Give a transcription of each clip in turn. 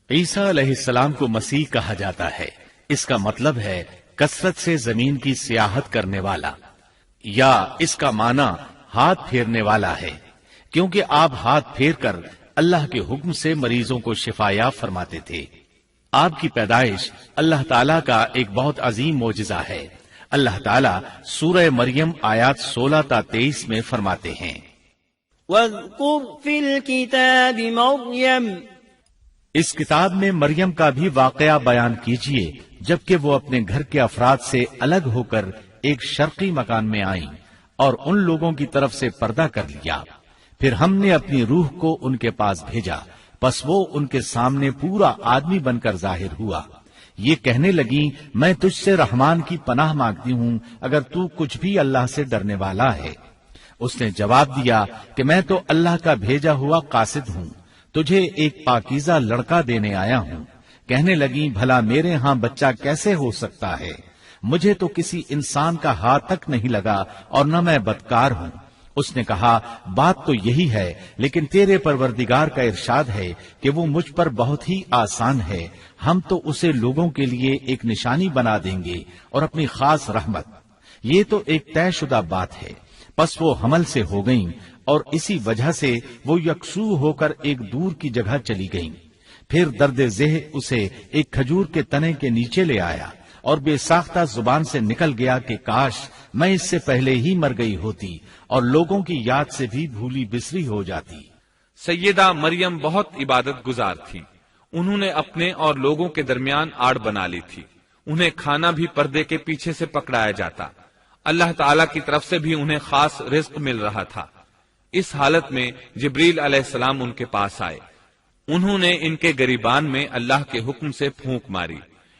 عیسیٰ علیہ السلام کو مسیح کہا جاتا ہے، اس کا مطلب ہے کثرت سے زمین کی سیاحت کرنے والا، یا اس کا معنی ہاتھ پھیرنے والا ہے، کیونکہ آپ ہاتھ پھیر کر اللہ کے حکم سے مریضوں کو شفا یاب فرماتے تھے۔ آپ کی پیدائش اللہ تعالیٰ کا ایک بہت عظیم معجزہ ہے۔ اللہ تعالیٰ سورہ مریم آیات 16 تا 23 میں فرماتے ہیں، وَاذْكُرْ فِي الْكِتَابِ مَرْيَمَ، اس کتاب میں مریم کا بھی واقعہ بیان کیجیے جبکہ وہ اپنے گھر کے افراد سے الگ ہو کر ایک شرقی مکان میں آئیں اور ان لوگوں کی طرف سے پردہ کر لیا، پھر ہم نے اپنی روح کو ان کے پاس بھیجا، پس وہ ان کے سامنے پورا آدمی بن کر ظاہر ہوا۔ یہ کہنے لگی، میں تجھ سے رحمان کی پناہ مانگتی ہوں اگر تو کچھ بھی اللہ سے ڈرنے والا ہے۔ اس نے جواب دیا کہ میں تو اللہ کا بھیجا ہوا قاصد ہوں، تجھے ایک پاکیزہ لڑکا دینے آیا ہوں۔ کہنے لگی، بھلا میرے ہاں بچہ کیسے ہو سکتا ہے؟ مجھے تو کسی انسان کا ہاتھ تک نہیں لگا اور نہ میں بدکار ہوں۔ اس نے کہا، بات تو یہی ہے، لیکن تیرے پروردگار کا ارشاد ہے کہ وہ مجھ پر بہت ہی آسان ہے، ہم تو اسے لوگوں کے لیے ایک نشانی بنا دیں گے اور اپنی خاص رحمت۔ یہ تو ایک طے شدہ بات ہے۔ پس وہ حمل سے ہو گئیں اور اسی وجہ سے وہ یکسو ہو کر ایک دور کی جگہ چلی گئیں۔ پھر درد ذہ اسے ایک کھجور کے تنے کے نیچے لے آیا اور بے ساختہ زبان سے نکل گیا کہ کاش میں اس سے پہلے ہی مر گئی ہوتی اور لوگوں کی یاد سے بھی بھولی بسری ہو جاتی۔ سیدہ مریم بہت عبادت گزار تھی۔ انہوں نے اپنے اور لوگوں کے درمیان آڑ بنا لی تھی۔ انہیں کھانا بھی پردے کے پیچھے سے پکڑایا جاتا۔ اللہ تعالیٰ کی طرف سے بھی انہیں خاص رزق مل رہا تھا۔ اس حالت میں جبریل علیہ السلام ان کے پاس آئے۔ انہوں نے ان کے گریبان میں اللہ کے حکم سے پھونک ماری،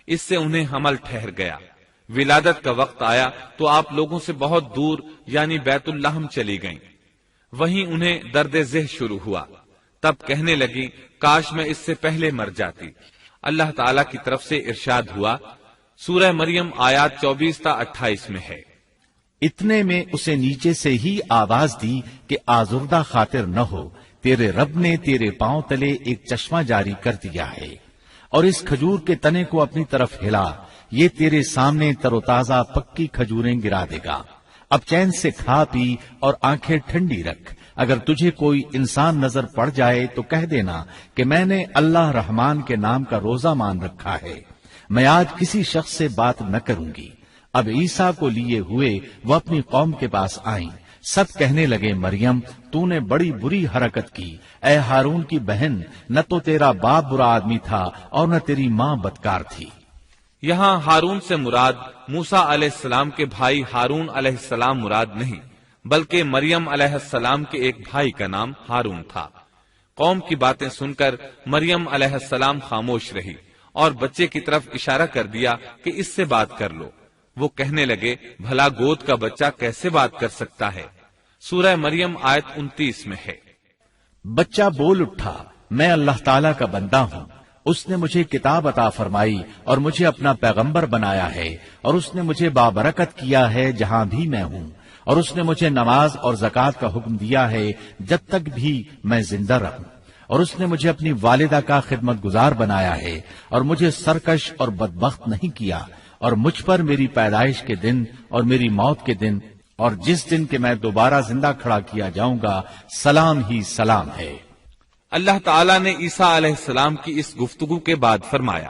اس سے انہیں حمل ٹھہر گیا۔ ولادت کا وقت آیا تو آپ لوگوں سے بہت دور یعنی بیت اللحم چلی گئیں۔ وہیں انہیں درد ذہ شروع ہوا، تب کہنے لگی، کاش میں اس سے پہلے مر جاتی۔ اللہ تعالیٰ کی طرف سے ارشاد ہوا، سورہ مریم آیات 24 تا 28 میں ہے، اتنے میں اسے نیچے سے ہی آواز دی کہ آزردہ خاطر نہ ہو، تیرے رب نے تیرے پاؤں تلے ایک چشمہ جاری کر دیا ہے، اور اس کھجور کے تنے کو اپنی طرف ہلا، یہ تیرے سامنے تر و تازہ پکی کھجوریں گرا دے گا۔ اب چین سے کھا پی اور آنکھیں ٹھنڈی رکھ۔ اگر تجھے کوئی انسان نظر پڑ جائے تو کہہ دینا کہ میں نے اللہ رحمان کے نام کا روزہ مان رکھا ہے، میں آج کسی شخص سے بات نہ کروں گی۔ اب عیسیٰ کو لیے ہوئے وہ اپنی قوم کے پاس آئیں۔ سب کہنے لگے، مریم تو نے بڑی بری حرکت کی، اے ہارون کی بہن، نہ تو تیرا باپ برا آدمی تھا اور نہ تیری ماں بدکار تھی۔ یہاں ہارون سے مراد موسیٰ علیہ السلام کے بھائی ہارون علیہ السلام مراد نہیں، بلکہ مریم علیہ السلام کے ایک بھائی کا نام ہارون تھا۔ قوم کی باتیں سن کر مریم علیہ السلام خاموش رہی اور بچے کی طرف اشارہ کر دیا کہ اس سے بات کر لو۔ وہ کہنے لگے، بھلا گود کا بچہ کیسے بات کر سکتا ہے؟ سورہ مریم آیت 29 میں ہے، بچہ بول اٹھا، میں اللہ تعالیٰ کا بندہ ہوں، اس نے مجھے کتاب عطا فرمائی اور مجھے اپنا پیغمبر بنایا ہے، اور اس نے مجھے بابرکت کیا ہے جہاں بھی میں ہوں، اور اس نے مجھے نماز اور زکوٰۃ کا حکم دیا ہے جب تک بھی میں زندہ رہوں، اور اس نے مجھے اپنی والدہ کا خدمت گزار بنایا ہے اور مجھے سرکش اور بدبخت نہیں کیا، اور مجھ پر میری پیدائش کے دن اور میری موت کے دن اور جس دن کہ میں دوبارہ زندہ کھڑا کیا جاؤں گا سلام ہی سلام ہے۔ اللہ تعالیٰ نے عیسیٰ علیہ السلام کی اس گفتگو کے بعد فرمایا،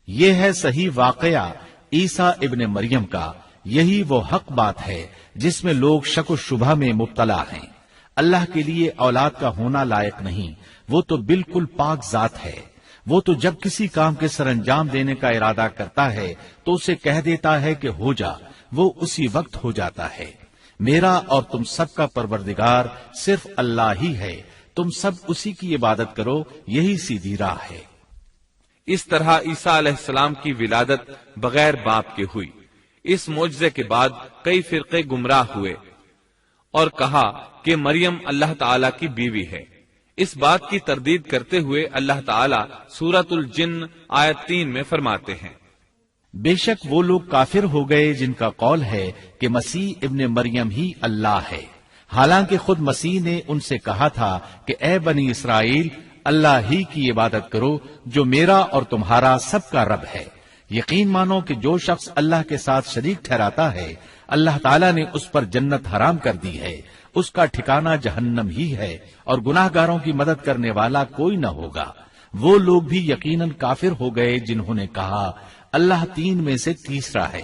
یہ ہے صحیح واقعہ عیسیٰ ابن مریم کا، یہی وہ حق بات ہے جس میں لوگ شک و شبہ میں مبتلا ہیں۔ اللہ کے لیے اولاد کا ہونا لائق نہیں، وہ تو بالکل پاک ذات ہے۔ وہ تو جب کسی کام کے سر انجام دینے کا ارادہ کرتا ہے تو اسے کہہ دیتا ہے کہ ہو جا، وہ اسی وقت ہو جاتا ہے۔ میرا اور تم سب کا پروردگار صرف اللہ ہی ہے، تم سب اسی کی عبادت کرو، یہی سیدھی راہ ہے۔ اس طرح عیسیٰ علیہ السلام کی ولادت بغیر باپ کے ہوئی۔ اس معجزے کے بعد کئی فرقے گمراہ ہوئے اور کہا کہ مریم اللہ تعالیٰ کی بیوی ہے۔ اس بات کی تردید کرتے ہوئے اللہ تعالیٰ سورۃ الجن آیت 3 میں فرماتے ہیں، بے شک وہ لوگ کافر ہو گئے جن کا قول ہے کہ مسیح ابن مریم ہی اللہ ہے، حالانکہ خود مسیح نے ان سے کہا تھا کہ اے بنی اسرائیل، اللہ ہی کی عبادت کرو جو میرا اور تمہارا سب کا رب ہے۔ یقین مانو کہ جو شخص اللہ کے ساتھ شریک ٹھہراتا ہے اللہ تعالیٰ نے اس پر جنت حرام کر دی ہے، اس کا ٹھکانہ جہنم ہی ہے، اور گناہگاروں کی مدد کرنے والا کوئی نہ ہوگا۔ وہ لوگ بھی یقیناً کافر ہو گئے جنہوں نے کہا اللہ تین میں سے تیسرا ہے۔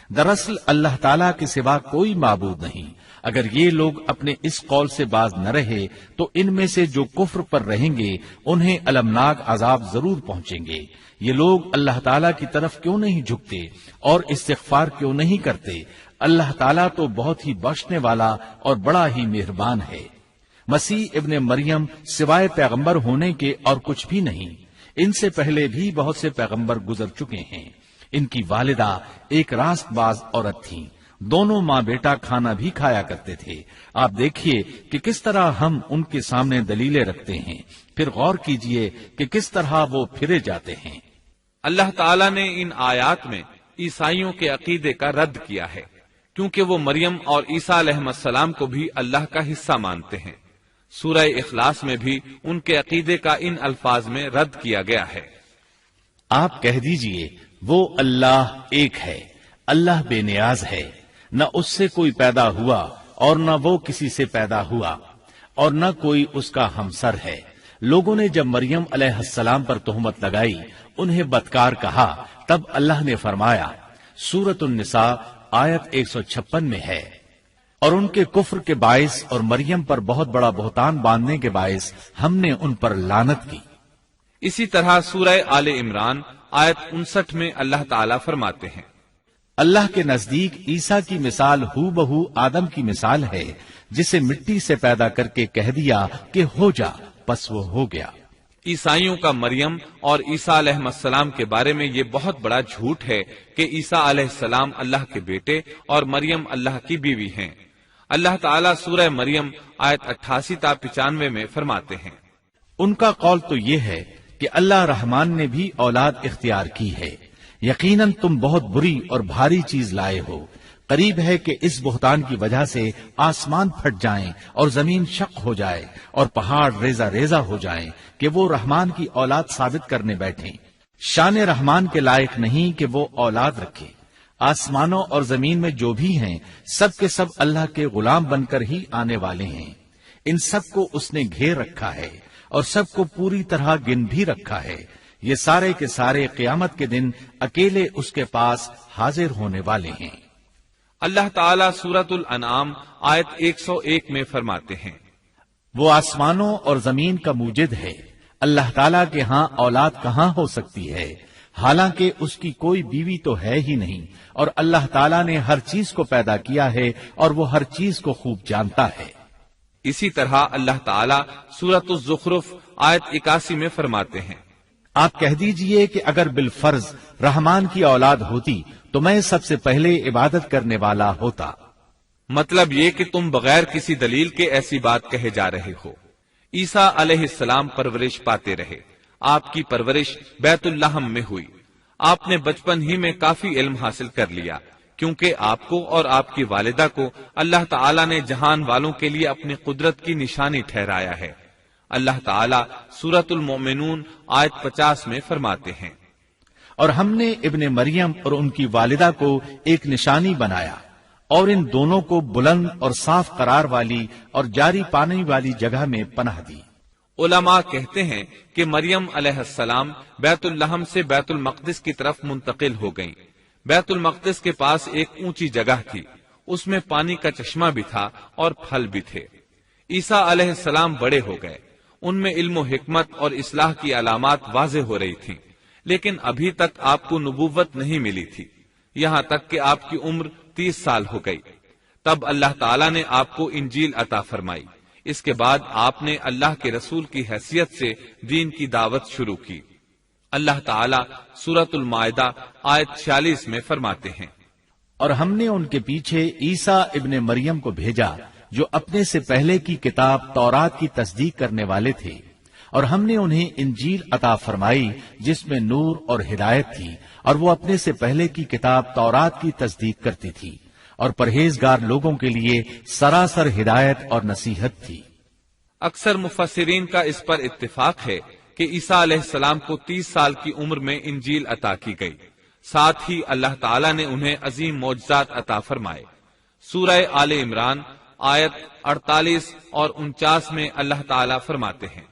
دراصل اللہ تعالیٰ کے سوا کوئی معبود نہیں۔ اگر یہ لوگ اپنے اس قول سے باز نہ رہے تو ان میں سے جو کفر پر رہیں گے انہیں المناک عذاب ضرور پہنچیں گے۔ یہ لوگ اللہ تعالیٰ کی طرف کیوں نہیں جھکتے اور استغفار کیوں نہیں کرتے؟ اللہ تعالیٰ تو بہت ہی بخشنے والا اور بڑا ہی مہربان ہے۔ مسیح ابن مریم سوائے پیغمبر ہونے کے اور کچھ بھی نہیں۔ ان سے پہلے بھی بہت سے پیغمبر گزر چکے ہیں۔ ان کی والدہ ایک راست باز عورت تھیں، دونوں ماں بیٹا کھانا بھی کھایا کرتے تھے۔ آپ دیکھیے کہ کس طرح ہم ان کے سامنے دلیلیں رکھتے ہیں، پھر غور کیجئے کہ کس طرح وہ پھرے جاتے ہیں۔ اللہ تعالیٰ نے ان آیات میں عیسائیوں کے عقیدے کا رد کیا ہے، کیونکہ وہ مریم اور عیسیٰ علیہ السلام کو بھی اللہ کا حصہ مانتے ہیں۔ سورہ اخلاص میں بھی ان کے عقیدے کا ان الفاظ میں رد کیا گیا ہے۔ آپ کہہ دیجئے وہ اللہ ایک ہے، اللہ بے نیاز ہے، نہ اس سے کوئی پیدا ہوا اور نہ وہ کسی سے پیدا ہوا، اور نہ کوئی اس کا ہمسر ہے۔ لوگوں نے جب مریم علیہ السلام پر تہمت لگائی، انہیں بدکار کہا، تب اللہ نے فرمایا، سورۃ النساء آیت 156 میں ہے، اور ان کے کفر کے باعث اور مریم پر بہت بڑا بہتان باندھنے کے باعث ہم نے ان پر لعنت کی۔ اسی طرح سورہ آل عمران آیت 59 میں اللہ تعالیٰ فرماتے ہیں، اللہ کے نزدیک عیسیٰ کی مثال ہو بہو آدم کی مثال ہے، جسے مٹی سے پیدا کر کے کہہ دیا کہ ہو جا، پس وہ ہو گیا۔ عیسائیوں کا مریم اور عیسیٰ علیہ السلام کے بارے میں یہ بہت بڑا جھوٹ ہے کہ عیسیٰ علیہ السلام اللہ کے بیٹے اور مریم اللہ کی بیوی ہیں۔ اللہ تعالیٰ سورہ مریم آیت 88 تا 95 میں فرماتے ہیں، ان کا قول تو یہ ہے کہ اللہ رحمان نے بھی اولاد اختیار کی ہے، یقیناً تم بہت بری اور بھاری چیز لائے ہو۔ قریب ہے کہ اس بہتان کی وجہ سے آسمان پھٹ جائیں اور زمین شق ہو جائے اور پہاڑ ریزہ ریزہ ہو جائیں کہ وہ رحمان کی اولاد ثابت کرنے بیٹھیں۔ شان رحمان کے لائق نہیں کہ وہ اولاد رکھے۔ آسمانوں اور زمین میں جو بھی ہیں سب کے سب اللہ کے غلام بن کر ہی آنے والے ہیں۔ ان سب کو اس نے گھیر رکھا ہے اور سب کو پوری طرح گن بھی رکھا ہے۔ یہ سارے کے سارے قیامت کے دن اکیلے اس کے پاس حاضر ہونے والے ہیں۔ اللہ تعالیٰ سورۃ الانعام آیت 101 میں فرماتے ہیں، وہ آسمانوں اور زمین کا موجد ہے، اللہ تعالیٰ کے ہاں اولاد کہاں ہو سکتی ہے، حالانکہ اس کی کوئی بیوی تو ہے ہی نہیں، اور اللہ تعالیٰ نے ہر چیز کو پیدا کیا ہے اور وہ ہر چیز کو خوب جانتا ہے۔ اسی طرح اللہ تعالیٰ سورۃ الزخرف آیت 81 میں فرماتے ہیں، آپ کہہ دیجئے کہ اگر بالفرض رحمان کی اولاد ہوتی تو میں سب سے پہلے عبادت کرنے والا ہوتا۔ مطلب یہ کہ تم بغیر کسی دلیل کے ایسی بات کہے جا رہے ہو۔ عیسیٰ علیہ السلام پرورش پاتے رہے، آپ کی پرورش بیت اللحم میں ہوئی۔ آپ نے بچپن ہی میں کافی علم حاصل کر لیا، کیونکہ آپ کو اور آپ کی والدہ کو اللہ تعالیٰ نے جہان والوں کے لیے اپنی قدرت کی نشانی ٹھہرایا ہے۔ اللہ تعالیٰ سورۃ المؤمنون آیت 50 میں فرماتے ہیں، اور ہم نے ابن مریم اور ان کی والدہ کو ایک نشانی بنایا اور ان دونوں کو بلند اور صاف قرار والی اور جاری پانی والی جگہ میں پناہ دی۔ علماء کہتے ہیں کہ مریم علیہ السلام بیت اللحم سے بیت المقدس کی طرف منتقل ہو گئیں۔ بیت المقدس کے پاس ایک اونچی جگہ تھی، اس میں پانی کا چشمہ بھی تھا اور پھل بھی تھے۔ عیسیٰ علیہ السلام بڑے ہو گئے، ان میں علم و حکمت اور اصلاح کی علامات واضح ہو رہی تھیں، لیکن ابھی تک آپ کو نبوت نہیں ملی تھی، یہاں تک کہ آپ کی عمر 30 سال ہو گئی۔ تب اللہ تعالیٰ نے آپ کو انجیل عطا فرمائی۔ اس کے بعد آپ نے اللہ کے رسول کی حیثیت سے دین کی دعوت شروع کی۔ اللہ تعالیٰ سورۃ المائدہ آیت 46 میں فرماتے ہیں، اور ہم نے ان کے پیچھے عیسیٰ ابن مریم کو بھیجا جو اپنے سے پہلے کی کتاب تورات کی تصدیق کرنے والے تھے، اور ہم نے انہیں انجیل عطا فرمائی جس میں نور اور ہدایت تھی، اور وہ اپنے سے پہلے کی کتاب تورات کی تصدیق کرتی تھی اور پرہیزگار لوگوں کے لیے سراسر ہدایت اور نصیحت تھی۔ اکثر مفسرین کا اس پر اتفاق ہے کہ عیسیٰ علیہ السلام کو 30 سال کی عمر میں انجیل عطا کی گئی، ساتھ ہی اللہ تعالیٰ نے انہیں عظیم معجزات عطا فرمائے۔ سورہ آل عمران آیت 48 اور 49 میں اللہ تعالیٰ فرماتے ہیں،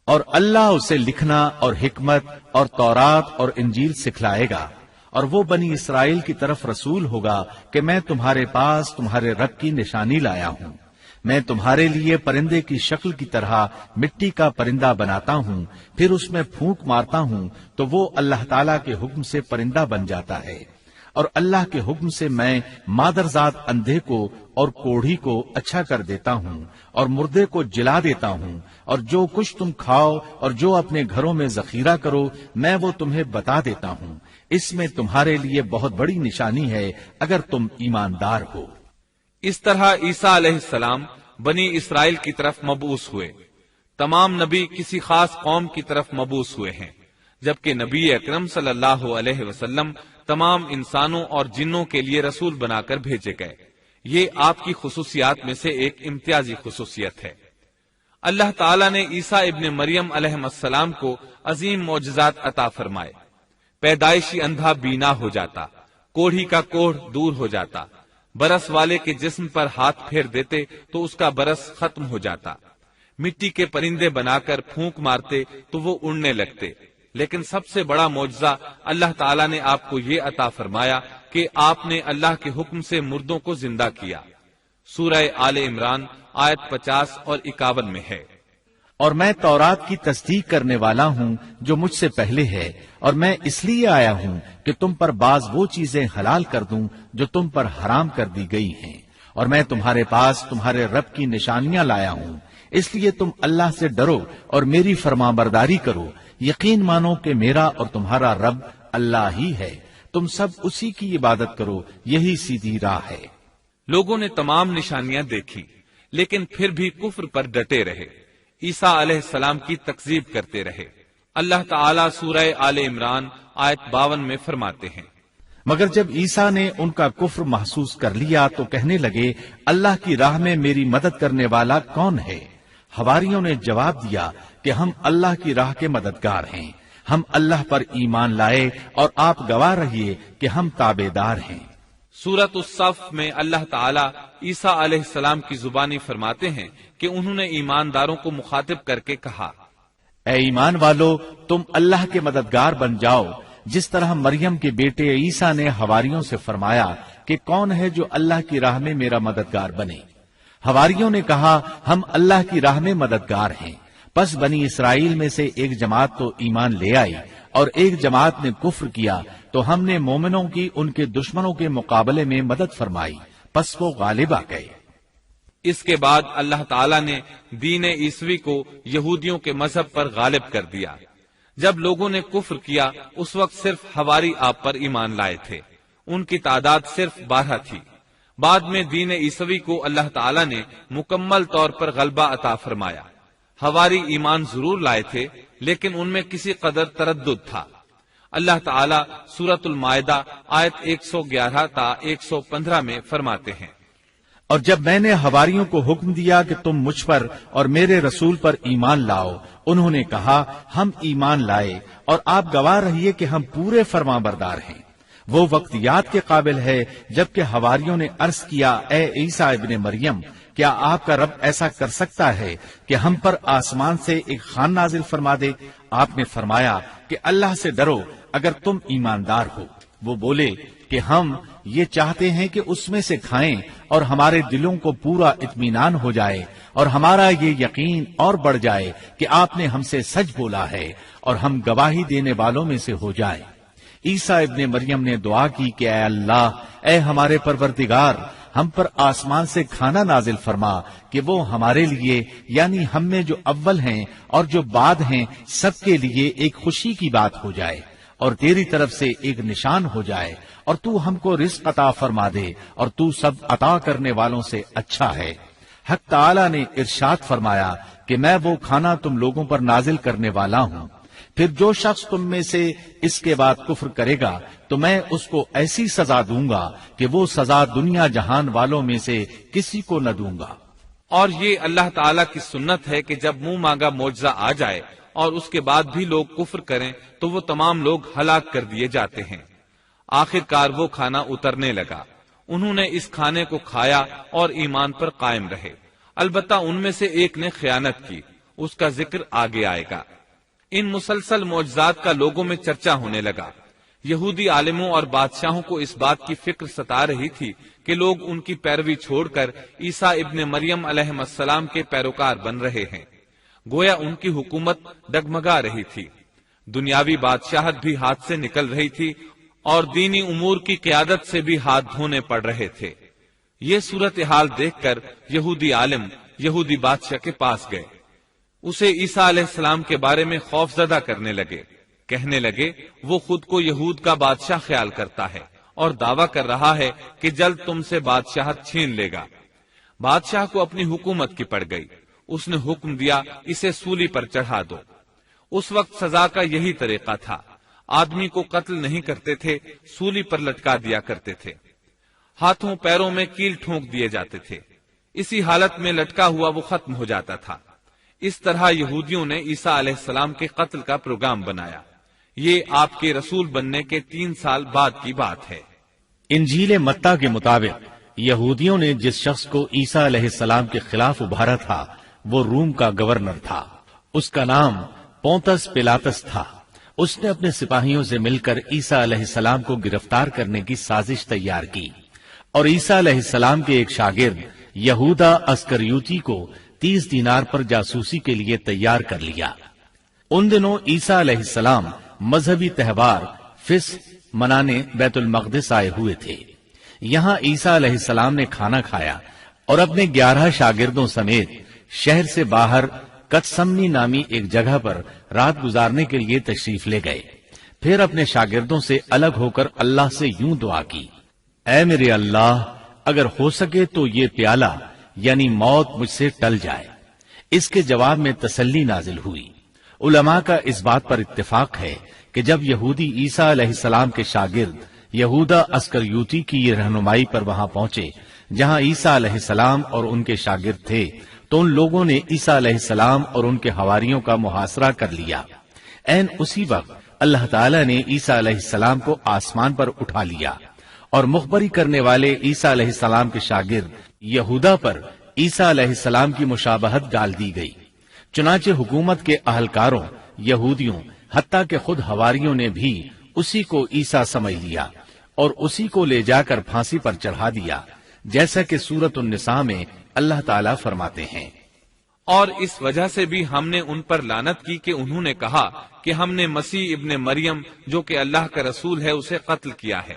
اور اللہ اسے لکھنا اور حکمت اور تورات اور انجیل سکھلائے گا، اور وہ بنی اسرائیل کی طرف رسول ہوگا کہ میں تمہارے پاس تمہارے رب کی نشانی لایا ہوں۔ میں تمہارے لیے پرندے کی شکل کی طرح مٹی کا پرندہ بناتا ہوں، پھر اس میں پھونک مارتا ہوں تو وہ اللہ تعالیٰ کے حکم سے پرندہ بن جاتا ہے، اور اللہ کے حکم سے میں مادرزاد اندھے کو اور کوڑھی کو اچھا کر دیتا ہوں، اور مردے کو جلا دیتا ہوں، اور جو کچھ تم کھاؤ اور جو اپنے گھروں میں ذخیرہ کرو میں وہ تمہیں بتا دیتا ہوں۔ اس میں تمہارے لیے بہت بڑی نشانی ہے اگر تم ایماندار ہو۔ اس طرح عیسیٰ علیہ السلام بنی اسرائیل کی طرف مبعوث ہوئے۔ تمام نبی کسی خاص قوم کی طرف مبعوث ہوئے ہیں، جبکہ نبی اکرم صلی اللہ علیہ وسلم تمام انسانوں اور جنوں کے لیے رسول بنا کر بھیجے گئے۔ یہ آپ کی خصوصیات میں سے ایک امتیازی خصوصیت ہے۔ اللہ تعالیٰ نے عیسیٰ ابن مریم علیہ السلام کو عظیم معجزات عطا فرمائے۔ پیدائشی اندھا بینا ہو جاتا، کوڑھی کا کوڑھ دور ہو جاتا، برس والے کے جسم پر ہاتھ پھیر دیتے تو اس کا برس ختم ہو جاتا، مٹی کے پرندے بنا کر پھونک مارتے تو وہ اڑنے لگتے۔ لیکن سب سے بڑا معجزہ اللہ تعالیٰ نے آپ کو یہ عطا فرمایا کہ آپ نے اللہ کے حکم سے مردوں کو زندہ کیا۔ سورہ آل عمران آیت 50 اور 51 میں ہے، اور میں تورات کی تصدیق کرنے والا ہوں جو مجھ سے پہلے ہے، اور میں اس لیے آیا ہوں کہ تم پر بعض وہ چیزیں حلال کر دوں جو تم پر حرام کر دی گئی ہیں، اور میں تمہارے پاس تمہارے رب کی نشانیاں لایا ہوں، اس لیے تم اللہ سے ڈرو اور میری فرمانبرداری کرو۔ یقین مانو کہ میرا اور تمہارا رب اللہ ہی ہے، تم سب اسی کی عبادت کرو، یہی سیدھی راہ ہے۔ لوگوں نے تمام نشانیاں دیکھی لیکن پھر بھی کفر پر ڈٹے رہے، عیسیٰ علیہ السلام کی تکذیب کرتے رہے۔ اللہ تعالیٰ سورہ آل عمران آیت 52 میں فرماتے ہیں، مگر جب عیسیٰ نے ان کا کفر محسوس کر لیا تو کہنے لگے، اللہ کی راہ میں میری مدد کرنے والا کون ہے؟ حواریوں نے جواب دیا کہ ہم اللہ کی راہ کے مددگار ہیں، ہم اللہ پر ایمان لائے اور آپ گواہ رہیے کہ ہم تابعدار ہیں۔ سورۃ الصف میں اللہ تعالیٰ عیسیٰ علیہ السلام کی زبانی فرماتے ہیں کہ انہوں نے ایمانداروں کو مخاطب کر کے کہا، اے ایمان والو، تم اللہ کے مددگار بن جاؤ، جس طرح مریم کے بیٹے عیسیٰ نے حواریوں سے فرمایا کہ کون ہے جو اللہ کی راہ میں میرا مددگار بنے؟ حواریوں نے کہا، ہم اللہ کی راہ میں مددگار ہیں۔ پس بنی اسرائیل میں سے ایک جماعت تو ایمان لے آئی اور ایک جماعت نے کفر کیا، تو ہم نے مومنوں کی ان کے دشمنوں کے مقابلے میں مدد فرمائی، پس وہ غالب آ گئے۔ اس کے بعد اللہ تعالیٰ نے دین عیسوی کو یہودیوں کے مذہب پر غالب کر دیا۔ جب لوگوں نے کفر کیا اس وقت صرف حواری آپ پر ایمان لائے تھے، ان کی تعداد صرف 12 تھی۔ بعد میں دین عیسوی کو اللہ تعالیٰ نے مکمل طور پر غلبہ عطا فرمایا۔ حواری ایمان ضرور لائے تھے لیکن ان میں کسی قدر تردد تھا۔ اللہ تعالیٰ سورۃ المائدہ آیت 111 تا 115 میں فرماتے ہیں، اور جب میں نے حواریوں کو حکم دیا کہ تم مجھ پر اور میرے رسول پر ایمان لاؤ، انہوں نے کہا، ہم ایمان لائے اور آپ گواہ رہیے کہ ہم پورے فرمانبردار ہیں۔ وہ وقت یاد کے قابل ہے جبکہ حواریوں نے عرض کیا، اے عیسیٰ ابن مریم، کیا آپ کا رب ایسا کر سکتا ہے کہ ہم پر آسمان سے ایک خوان نازل فرما دے؟ آپ نے فرمایا کہ اللہ سے ڈرو اگر تم ایماندار ہو۔ وہ بولے کہ ہم یہ چاہتے ہیں کہ اس میں سے کھائیں اور ہمارے دلوں کو پورا اطمینان ہو جائے اور ہمارا یہ یقین اور بڑھ جائے کہ آپ نے ہم سے سچ بولا ہے اور ہم گواہی دینے والوں میں سے ہو جائیں۔ عیسیٰ ابن مریم نے دعا کی کہ اے اللہ، اے ہمارے پروردگار، ہم پر آسمان سے کھانا نازل فرما کہ وہ ہمارے لیے، یعنی ہم میں جو اول ہیں اور جو بعد ہیں، سب کے لیے ایک خوشی کی بات ہو جائے اور تیری طرف سے ایک نشان ہو جائے، اور تو ہم کو رزق عطا فرما دے، اور تو سب عطا کرنے والوں سے اچھا ہے۔ حق تعالی نے ارشاد فرمایا کہ میں وہ کھانا تم لوگوں پر نازل کرنے والا ہوں، پھر جو شخص تم میں سے اس کے بعد کفر کرے گا تو میں اس کو ایسی سزا دوں گا کہ وہ سزا دنیا جہان والوں میں سے کسی کو نہ دوں گا۔ اور یہ اللہ تعالیٰ کی سنت ہے کہ جب منہ مانگا معجزہ آ جائے اور اس کے بعد بھی لوگ کفر کریں تو وہ تمام لوگ ہلاک کر دیے جاتے ہیں۔ آخر کار وہ کھانا اترنے لگا، انہوں نے اس کھانے کو کھایا اور ایمان پر قائم رہے، البتہ ان میں سے ایک نے خیانت کی، اس کا ذکر آگے آئے گا۔ ان مسلسل معجزات کا لوگوں میں چرچا ہونے لگا۔ یہودی عالموں اور بادشاہوں کو اس بات کی فکر ستا رہی تھی کہ لوگ ان کی پیروی چھوڑ کر عیسیٰ ابن مریم علیہ السلام کے پیروکار بن رہے ہیں، گویا ان کی حکومت ڈگمگا رہی تھی، دنیاوی بادشاہت بھی ہاتھ سے نکل رہی تھی اور دینی امور کی قیادت سے بھی ہاتھ دھونے پڑ رہے تھے۔ یہ صورتحال دیکھ کر یہودی عالم یہودی بادشاہ کے پاس گئے، اسے عیسیٰ علیہ السلام کے بارے میں خوف زدہ کرنے لگے، کہنے لگے وہ خود کو یہود کا بادشاہ خیال کرتا ہے اور دعویٰ کر رہا ہے کہ جلد تم سے بادشاہت چھین لے گا۔ بادشاہ کو اپنی حکومت کی پڑ گئی، اس نے حکم دیا اسے سولی پر چڑھا دو۔ اس وقت سزا کا یہی طریقہ تھا، آدمی کو قتل نہیں کرتے تھے، سولی پر لٹکا دیا کرتے تھے، ہاتھوں پیروں میں کیل ٹھونک دیے جاتے تھے، اسی حالت میں لٹکا ہوا وہ ختم ہو جاتا تھا۔ اس طرح یہودیوں نے عیسیٰ علیہ السلام کے قتل کا پروگرام بنایا۔ یہ آپ کے رسول بننے کے 3 سال بعد کی بات ہے۔ انجیل متی کے مطابق یہودیوں نے جس شخص کو عیسیٰ علیہ السلام کے خلاف ابھارا تھا وہ روم کا گورنر تھا، اس کا نام پونتس پیلاطس تھا۔ اس نے اپنے سپاہیوں سے مل کر عیسیٰ علیہ السلام کو گرفتار کرنے کی سازش تیار کی اور عیسیٰ علیہ السلام کے ایک شاگرد یہودا اسکریوتی کو 30 دینار پر جاسوسی کے لیے تیار کر لیا۔ ان دنوں عیسیٰ علیہ السلام مذہبی تہوار فصح منانے بیت المقدس آئے ہوئے تھے۔ یہاں عیسیٰ علیہ السلام نے کھانا کھایا اور اپنے 11 شاگردوں سمیت شہر سے باہر کتسمنی نامی ایک جگہ پر رات گزارنے کے لیے تشریف لے گئے۔ پھر اپنے شاگردوں سے الگ ہو کر اللہ سے یوں دعا کی، اے میرے اللہ، اگر ہو سکے تو یہ پیالہ یعنی موت مجھ سے ٹل جائے۔ اس کے جواب میں تسلی نازل ہوئی۔ علماء کا اس بات پر اتفاق ہے کہ جب یہودی عیسیٰ علیہ السلام کے شاگرد یہودا اسکریوتی کی یہ رہنمائی پر وہاں پہنچے جہاں عیسیٰ علیہ السلام اور ان کے شاگرد تھے، تو ان لوگوں نے عیسیٰ علیہ السلام اور ان کے حواریوں کا محاصرہ کر لیا۔ عین اسی وقت اللہ تعالیٰ نے عیسیٰ علیہ السلام کو آسمان پر اٹھا لیا اور مخبری کرنے والے عیسیٰ علیہ السلام کے شاگرد یہودا پر عیسیٰ علیہ السلام کی مشابہت ڈال دی گئی۔ چنانچہ حکومت کے اہلکاروں، یہودیوں، حتیٰ کہ خود حواریوں نے بھی اسی کو عیسیٰ سمجھ لیا اور اسی کو لے جا کر پھانسی پر چڑھا دیا، جیسا کہ سورۃ النساء میں اللہ تعالیٰ فرماتے ہیں، اور اس وجہ سے بھی ہم نے ان پر لعنت کی کہ انہوں نے کہا کہ ہم نے مسیح ابن مریم جو کہ اللہ کا رسول ہے اسے قتل کیا ہے،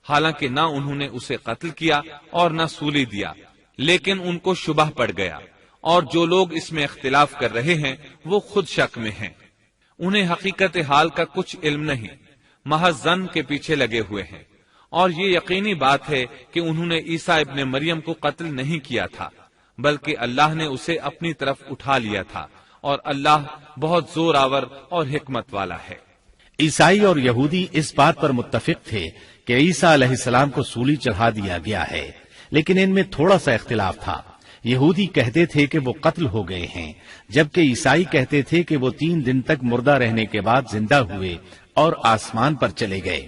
حالانکہ نہ انہوں نے اسے قتل کیا اور نہ سولی دیا، لیکن ان کو شبہ پڑ گیا، اور جو لوگ اس میں اختلاف کر رہے ہیں وہ خود شک میں ہیں، انہیں حقیقت حال کا کچھ علم نہیں، محض ظن کے پیچھے لگے ہوئے ہیں۔ اور یہ یقینی بات ہے کہ انہوں نے عیسیٰ ابن مریم کو قتل نہیں کیا تھا، بلکہ اللہ نے اسے اپنی طرف اٹھا لیا تھا، اور اللہ بہت زور آور اور حکمت والا ہے۔ عیسائی اور یہودی اس بات پر متفق تھے کہ عیسیٰ علیہ السلام کو سولی چڑھا دیا گیا ہے، لیکن ان میں تھوڑا سا اختلاف تھا۔ یہودی کہتے تھے کہ وہ قتل ہو گئے ہیں، جبکہ عیسائی کہتے تھے کہ وہ 3 دن تک مردہ رہنے کے بعد زندہ ہوئے اور آسمان پر چلے گئے۔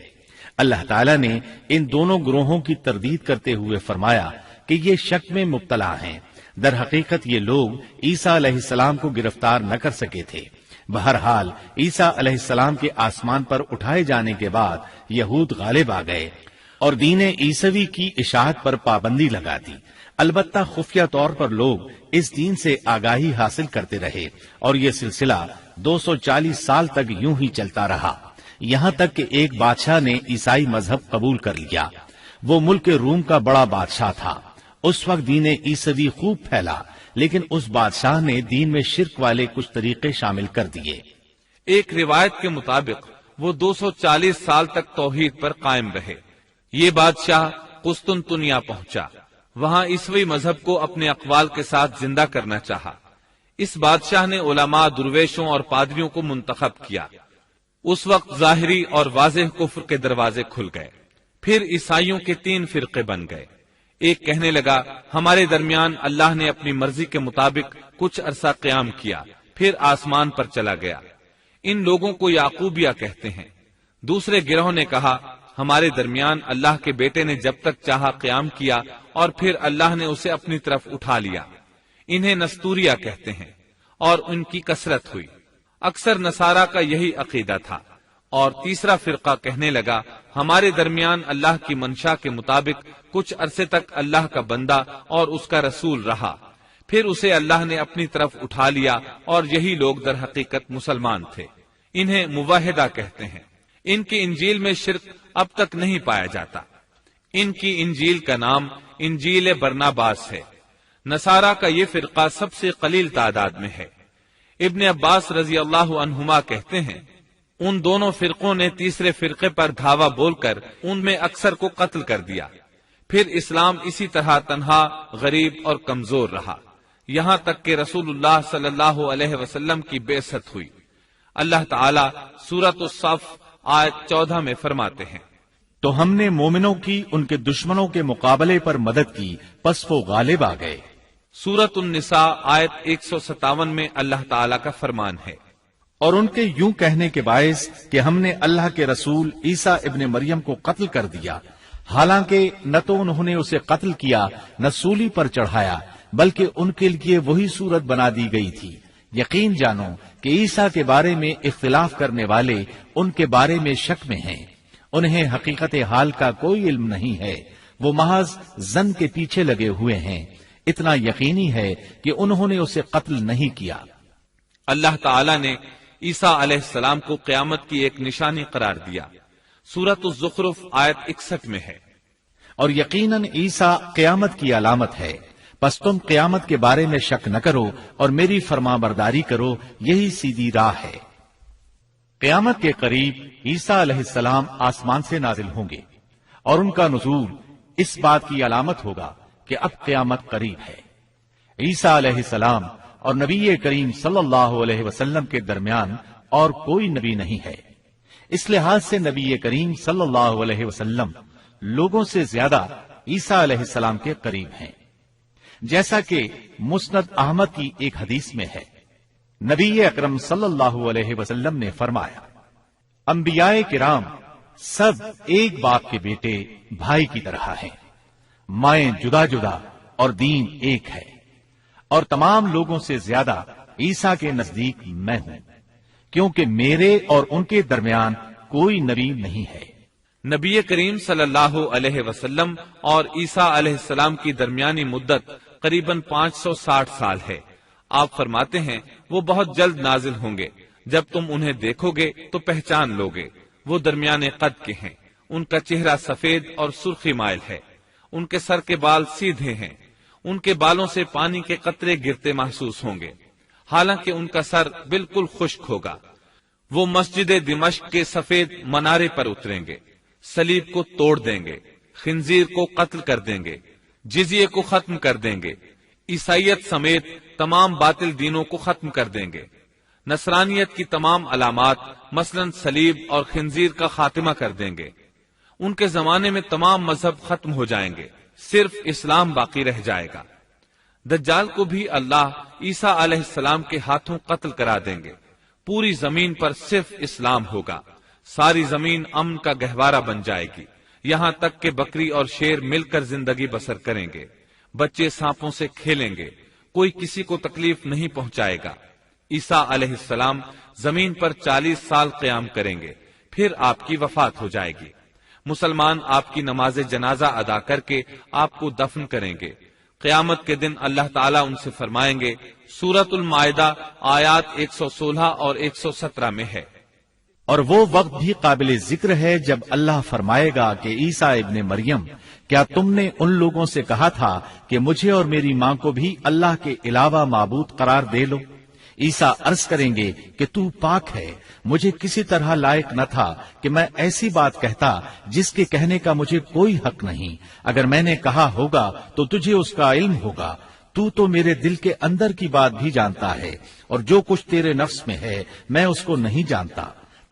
اللہ تعالیٰ نے ان دونوں گروہوں کی تردید کرتے ہوئے فرمایا کہ یہ شک میں مبتلا ہیں، در حقیقت یہ لوگ عیسیٰ علیہ السلام کو گرفتار نہ کر سکے تھے۔ بہرحال عیسیٰ علیہ السلام کے آسمان پر اٹھائے جانے کے بعد یہود غالب آ گئے اور دین عیسوی کی اشاعت پر پابندی لگا دی۔ البتہ خفیہ طور پر لوگ اس دین سے آگاہی حاصل کرتے رہے اور یہ سلسلہ 240 سال تک یوں ہی چلتا رہا، یہاں تک کہ ایک بادشاہ نے عیسائی مذہب قبول کر لیا۔ وہ ملک روم کا بڑا بادشاہ تھا۔ اس وقت دین عیسوی خوب پھیلا، لیکن اس بادشاہ نے دین میں شرک والے کچھ طریقے شامل کر دیے۔ ایک روایت کے مطابق وہ 240 سال تک توحید پر قائم رہے۔ یہ بادشاہ قسطنطنیہ پہنچا، وہاں عیسوی مذہب کو اپنے اقوال کے ساتھ زندہ کرنا چاہا۔ اس بادشاہ نے علماء، درویشوں اور پادریوں کو منتخب کیا۔ اس وقت ظاہری اور واضح کفر کے دروازے کھل گئے۔ پھر عیسائیوں کے 3 فرقے بن گئے۔ ایک کہنے لگا ہمارے درمیان اللہ نے اپنی مرضی کے مطابق کچھ عرصہ قیام کیا، پھر آسمان پر چلا گیا۔ ان لوگوں کو یعقوبیہ کہتے ہیں۔ دوسرے گروہ نے کہا ہمارے درمیان اللہ کے بیٹے نے جب تک چاہا قیام کیا اور پھر اللہ نے اسے اپنی طرف اٹھا لیا۔ انہیں نستوریہ کہتے ہیں اور ان کی کثرت ہوئی۔ اکثر نصارہ کا یہی عقیدہ تھا۔ اور تیسرا فرقہ کہنے لگا ہمارے درمیان اللہ کی منشا کے مطابق کچھ عرصے تک اللہ کا بندہ اور اس کا رسول رہا، پھر اسے اللہ نے اپنی طرف اٹھا لیا، اور یہی لوگ در حقیقت مسلمان تھے۔ انہیں موحدہ کہتے ہیں۔ ان کی انجیل میں شرک اب تک نہیں پایا جاتا۔ ان کی انجیل کا نام انجیل برناباس ہے۔ نصارہ کا یہ فرقہ سب سے قلیل تعداد میں ہے۔ ابن عباس رضی اللہ عنہما کہتے ہیں ان دونوں فرقوں نے تیسرے فرقے پر دھاوا بول کر ان میں اکثر کو قتل کر دیا۔ پھر اسلام اسی طرح تنہا، غریب اور کمزور رہا، یہاں تک کہ رسول اللہ صلی اللہ علیہ وسلم کی بعثت ہوئی۔ اللہ تعالی سورۃ الصف آیت 14 میں فرماتے ہیں تو ہم نے مومنوں کی ان کے دشمنوں کے مقابلے پر مدد کی، پس وہ غالب آ گئے۔ سورۃ النساء آیت 157 میں اللہ تعالی کا فرمان ہے اور ان کے یوں کہنے کے باعث کہ ہم نے اللہ کے رسول عیسیٰ ابن مریم کو قتل کر دیا، حالانکہ نہ تو انہوں نے اسے قتل کیا نہ سولی پر چڑھایا، بلکہ ان کے لیے وہی صورت بنا دی گئی تھی۔ یقین جانو کہ عیسیٰ کے بارے میں اختلاف کرنے والے ان کے بارے میں شک میں ہیں، انہیں حقیقت حال کا کوئی علم نہیں ہے، وہ محض ظن کے پیچھے لگے ہوئے ہیں۔ اتنا یقینی ہے کہ انہوں نے اسے قتل نہیں کیا۔ اللہ تعالی نے عیسیٰ علیہ السلام کو قیامت کی ایک نشانی قرار دیا۔ سورۃ الزخرف آیت 61 میں ہے اور یقیناً عیسیٰ قیامت کی علامت ہے، پس تم قیامت کے بارے میں شک نہ کرو اور میری فرما برداری کرو، یہی سیدھی راہ ہے۔ قیامت کے قریب عیسیٰ علیہ السلام آسمان سے نازل ہوں گے اور ان کا نزول اس بات کی علامت ہوگا کہ اب قیامت قریب ہے۔ عیسیٰ علیہ السلام اور نبی کریم صلی اللہ علیہ وسلم کے درمیان اور کوئی نبی نہیں ہے، اس لحاظ سے نبی کریم صلی اللہ علیہ وسلم لوگوں سے زیادہ عیسیٰ علیہ السلام کے قریب ہیں، جیسا کہ مسند احمد کی ایک حدیث میں ہے۔ نبی اکرم صلی اللہ علیہ وسلم نے فرمایا انبیاء کرام سب ایک باپ کے بیٹے بھائی کی طرح ہیں، مائیں جدا جدا اور دین ایک ہے، اور تمام لوگوں سے زیادہ عیسیٰ کے نزدیک میں ہوں، کیونکہ میرے اور ان کے درمیان کوئی نبی نہیں ہے۔ نبی کریم صلی اللہ علیہ وسلم اور عیسیٰ علیہ السلام کی درمیانی مدت قریباً 560 سال ہے۔ آپ فرماتے ہیں وہ بہت جلد نازل ہوں گے، جب تم انہیں دیکھو گے تو پہچان لوگے۔ وہ درمیانے قد کے ہیں، ان کا چہرہ سفید اور سرخی مائل ہے، ان کے سر کے بال سیدھے ہیں، ان کے بالوں سے پانی کے قطرے گرتے محسوس ہوں گے، حالانکہ ان کا سر بالکل خشک ہوگا۔ وہ مسجد دمشق کے سفید منارے پر اتریں گے، صلیب کو توڑ دیں گے، خنزیر کو قتل کر دیں گے، جزیے کو ختم کر دیں گے، عیسائیت سمیت تمام باطل دینوں کو ختم کر دیں گے، نصرانیت کی تمام علامات مثلاً صلیب اور خنزیر کا خاتمہ کر دیں گے۔ ان کے زمانے میں تمام مذہب ختم ہو جائیں گے، صرف اسلام باقی رہ جائے گا۔ دجال کو بھی اللہ عیسیٰ علیہ السلام کے ہاتھوں قتل کرا دیں گے۔ پوری زمین پر صرف اسلام ہوگا، ساری زمین امن کا گہوارہ بن جائے گی، یہاں تک کہ بکری اور شیر مل کر زندگی بسر کریں گے، بچے سانپوں سے کھیلیں گے، کوئی کسی کو تکلیف نہیں پہنچائے گا۔ عیسیٰ علیہ السلام زمین پر 40 سال قیام کریں گے، پھر آپ کی وفات ہو جائے گی۔ مسلمان آپ کی نماز جنازہ ادا کر کے آپ کو دفن کریں گے۔ قیامت کے دن اللہ تعالیٰ ان سے فرمائیں گے، سورۃ المائدہ آیات 116 اور 117 میں ہے۔ اور وہ وقت بھی قابل ذکر ہے جب اللہ فرمائے گا کہ عیسیٰ ابن مریم، کیا تم نے ان لوگوں سے کہا تھا کہ مجھے اور میری ماں کو بھی اللہ کے علاوہ معبود قرار دے لو؟ عیسیٰ عرض کریں گے کہ تو پاک ہے، مجھے کسی طرح لائق نہ تھا کہ میں ایسی بات کہتا جس کے کہنے کا مجھے کوئی حق نہیں، اگر میں نے کہا ہوگا تو تجھے اس کا علم ہوگا، تو میرے دل کے اندر کی بات بھی جانتا ہے، اور جو کچھ تیرے نفس میں ہے میں اس کو نہیں جانتا۔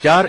4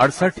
68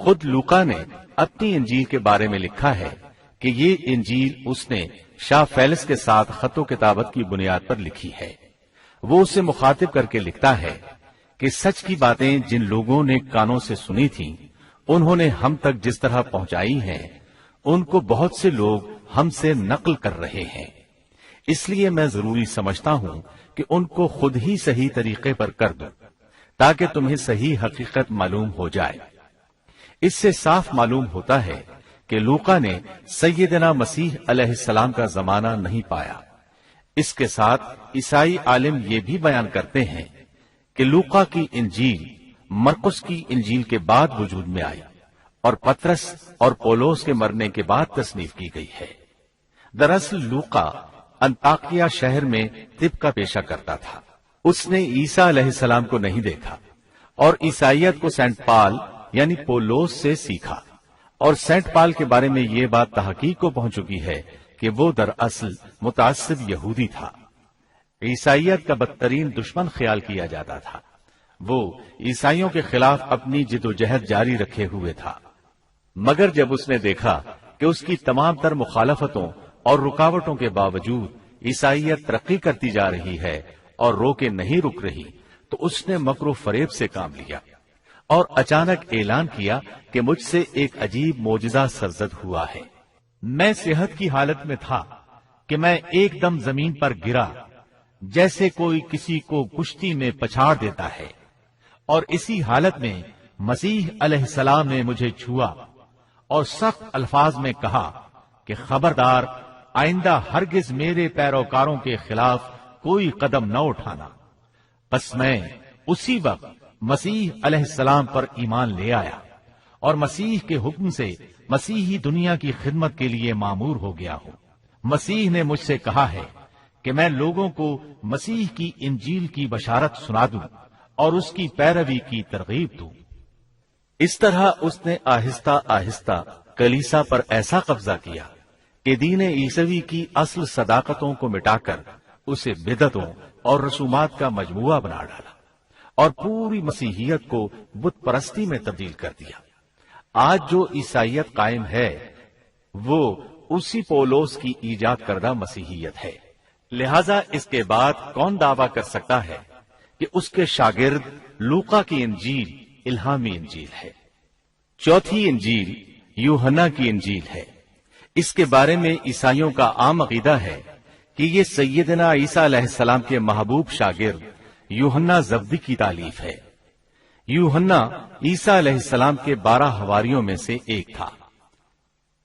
خود لوقا نے اپنی انجیل کے بارے میں لکھا ہے کہ یہ انجیل اس نے شاہ فیلس کے ساتھ خط و کتابت کی بنیاد پر لکھی ہے۔ وہ اسے مخاطب کر کے لکھتا ہے کہ سچ کی باتیں جن لوگوں نے کانوں سے سنی تھیں انہوں نے ہم تک جس طرح پہنچائی ہیں ان کو بہت سے لوگ ہم سے نقل کر رہے ہیں، اس لیے میں ضروری سمجھتا ہوں کہ ان کو خود ہی صحیح طریقے پر کر دوں تاکہ تمہیں صحیح حقیقت معلوم ہو جائے۔ اس سے صاف معلوم ہوتا ہے کہ لوقا نے سیدنا مسیح علیہ السلام کا زمانہ نہیں پایا۔ اس کے ساتھ عیسائی عالم یہ بھی بیان کرتے ہیں کہ لوقا کی انجیل مرقس کی انجیل کے بعد وجود میں آئی اور پطرس اور پولوس کے مرنے کے بعد تصنیف کی گئی ہے۔ دراصل لوقا انطاکیہ شہر میں طب کا پیشہ کرتا تھا۔ اس نے عیسیٰ علیہ السلام کو نہیں دیکھا اور عیسائیت کو سینٹ پال یعنی پولوس سے سیکھا، اور سینٹ پال کے بارے میں یہ بات تحقیق کو پہنچ چکی ہے کہ وہ دراصل متعصب یہودی تھا۔ عیسائیت کا بدترین دشمن خیال کیا جاتا تھا۔ وہ عیسائیوں کے خلاف اپنی جد و جہد جاری رکھے ہوئے تھا، مگر جب اس نے دیکھا کہ اس کی تمام تر مخالفتوں اور رکاوٹوں کے باوجود عیسائیت ترقی کرتی جا رہی ہے اور رو کے نہیں رک رہی، تو اس نے مکر و فریب سے کام لیا اور اچانک اعلان کیا کہ مجھ سے ایک عجیب معجزہ سرزد ہوا ہے۔ میں صحت کی حالت میں تھا کہ میں ایک دم زمین پر گرا جیسے کوئی کسی کو کشتی میں پچھاڑ دیتا ہے، اور اسی حالت میں مسیح علیہ السلام نے مجھے چھوا اور سخت الفاظ میں کہا کہ خبردار، آئندہ ہرگز میرے پیروکاروں کے خلاف کوئی قدم نہ اٹھانا۔ بس میں اسی وقت مسیح علیہ السلام پر ایمان لے آیا اور مسیح کے حکم سے مسیحی دنیا کی خدمت کے لیے مامور ہو گیا ہوں۔ مسیح نے مجھ سے کہا ہے کہ میں لوگوں کو مسیح کی انجیل کی بشارت سنا دوں اور اس کی پیروی کی ترغیب دوں۔ اس طرح اس نے آہستہ آہستہ کلیسا پر ایسا قبضہ کیا کہ دین عیسوی کی اصل صداقتوں کو مٹا کر اسے بدعتوں اور رسومات کا مجموعہ بنا ڈالا اور پوری مسیحیت کو بت پرستی میں تبدیل کر دیا۔ آج جو عیسائیت قائم ہے وہ اسی پولوس کی ایجاد کردہ مسیحیت ہے۔ لہذا اس کے بعد کون دعویٰ کر سکتا ہے کہ اس کے شاگرد لوقا کی انجیل الہامی انجیل ہے؟ چوتھی انجیل یوحنا کی انجیل ہے۔ اس کے بارے میں عیسائیوں کا عام عقیدہ ہے کہ یہ سیدنا عیسیٰ علیہ السلام کے محبوب شاگرد یوحنا زبدی کی تالیف ہے۔ یوحنا عیسیٰ علیہ السلام کے 12 حواریوں میں سے ایک تھا۔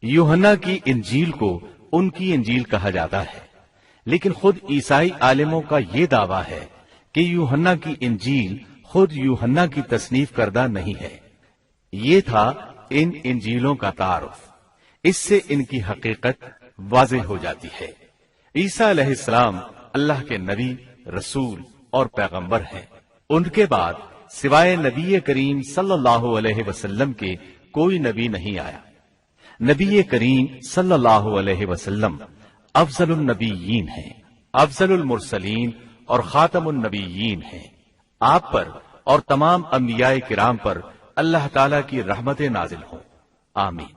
یوحنا کی انجیل کو ان کی انجیل کہا جاتا ہے، لیکن خود عیسائی عالموں کا یہ دعویٰ ہے کہ یوحنا کی انجیل خود یوحنا کی تصنیف کردہ نہیں ہے۔ یہ تھا ان انجیلوں کا تعارف۔ اس سے ان کی حقیقت واضح ہو جاتی ہے۔ عیسیٰ علیہ السلام اللہ کے نبی، رسول اور پیغمبر ہیں۔ ان کے بعد سوائے نبی کریم صلی اللہ علیہ وسلم کے کوئی نبی نہیں آیا۔ نبی کریم صلی اللہ علیہ وسلم افضل النبیین ہیں، افضل المرسلین اور خاتم النبیین ہیں۔ آپ پر اور تمام انبیاء کرام پر اللہ تعالی کی رحمتیں نازل ہوں، آمین۔